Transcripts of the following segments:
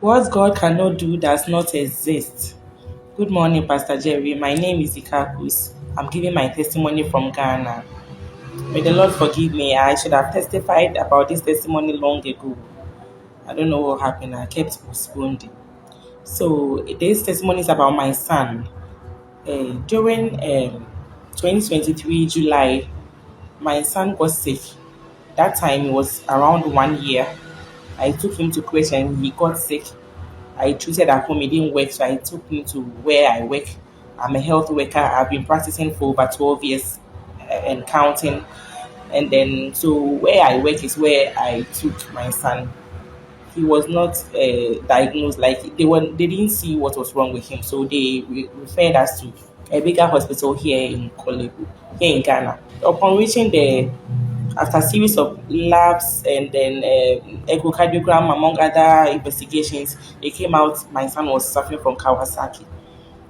What God cannot do does not exist. Good morning, Pastor Jerry. My name is Decacus. I'm giving my testimony from Ghana. May the Lord forgive me. I should have testified about this testimony long ago. I don't know what happened. I kept postponing. So, this testimony is about my son. During 2023 July, my son got sick. That time it was around 1 year. I took him to creche and he got sick. I treated at home, it didn't work, so I took him to where I work. I'm a health worker. I've been practicing for over 12 years and counting. And then, so where I work is where I took my son. He was not diagnosed, like they didn't see what was wrong with him, so they referred us to a bigger hospital here in Kolebu, here in Ghana. Upon reaching there, after a series of labs and then echocardiogram, among other investigations, it came out my son was suffering from Kawasaki.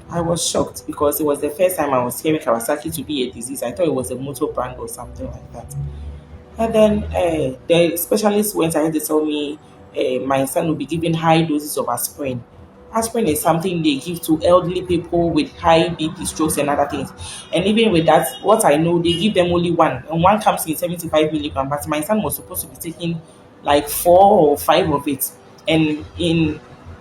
I was shocked because it was the first time I was hearing Kawasaki to be a disease. I thought it was a motor brand or something like that. And then the specialist went ahead to tell me my son will be given high doses of aspirin. Aspirin is something they give to elderly people with high BP, strokes, and other things. And even with that, what I know, they give them only one, and one comes in 75 milligram. But my son was supposed to be taking like 4 or 5 of it, and in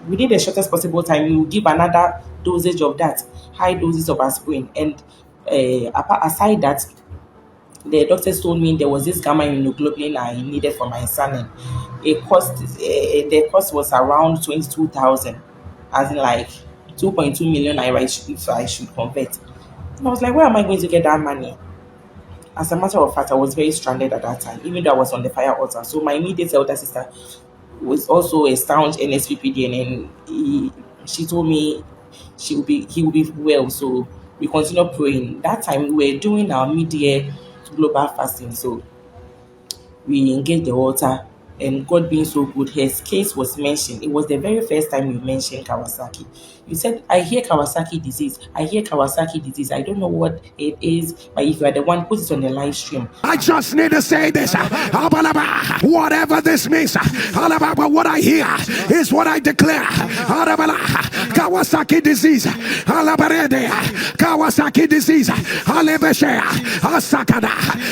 within the shortest possible time, you give another dosage of that, high doses of aspirin. And aside that, the doctors told me there was this gamma immunoglobulin I needed for my son, and the cost was around 22,000, as in like 2.2 million naira if I should convert. And I was like, where am I going to get that money? As a matter of fact, I was very stranded at that time, even though I was on the fire altar. So my immediate elder sister was also a staunch NSPPD, and she told me he will be well. So we continued praying. That time we were doing our mid-year global fasting. So we engaged the altar, and God being so good, his case was mentioned. It was the very first time you mentioned Kawasaki. You said, I hear Kawasaki disease. I hear Kawasaki disease. I don't know what it is, but if you are the one, put it on the live stream. I just need to say this. Whatever this means, but what I hear is what I declare. Kawasaki disease. Kawasaki disease.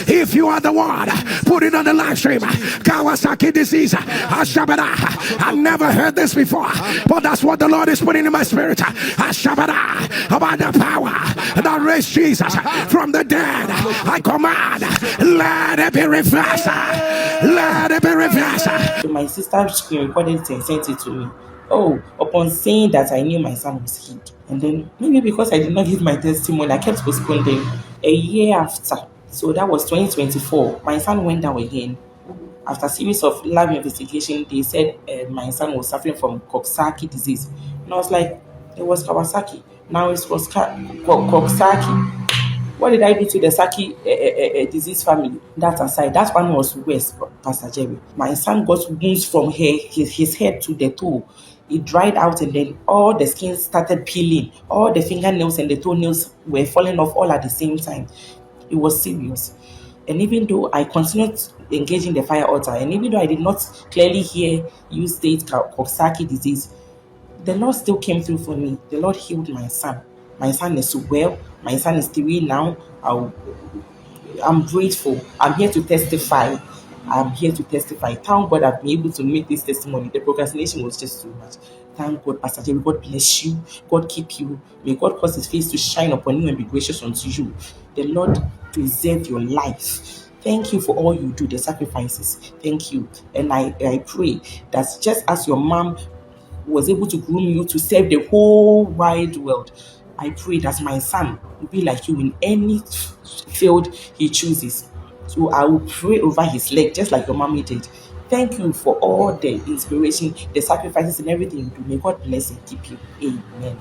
If you are the one, put it on the live stream. Kawasaki disease. I've never heard this before, but that's what the Lord is putting in my spirit. About the power that raised Jesus from the dead. I command, let it be reversed. Let it be reversed. So my sister screen recorded it and sent it to me. Oh, upon saying that, I knew my son was healed. And then maybe because I did not give my testimony, I kept postponing. A year after, so that was 2024, my son went down again. After a series of lab investigation, they said my son was suffering from Coxsackie disease. And I was like, it was Kawasaki. Now it's Coxsackie. What did I do to the Saki disease family? That aside, that one was worse, Pastor Jerry. My son got wounds from his head to the toe. It dried out, and then all the skin started peeling. All the fingernails and the toenails were falling off all at the same time. It was serious. And even though I continued engaging the fire altar, and even though I did not clearly hear you state Coxsackie disease, the Lord still came through for me. The Lord healed my son. My son is well. My son is 3 now. I'm grateful. I'm here to testify. I'm here to testify. Thank God I've been able to make this testimony. The procrastination was just too much. Thank God, Pastor Jerry. God bless you. God keep you. May God cause his face to shine upon you and be gracious unto you. The Lord preserve your life. Thank you for all you do, the sacrifices. Thank you. And I pray that just as your mom was able to groom you to serve the whole wide world, I pray that my son will be like you in any field he chooses. So I will pray over his leg just like your mommy did. Thank you for all the inspiration, the sacrifices, and everything you do. May God bless and keep you. Amen.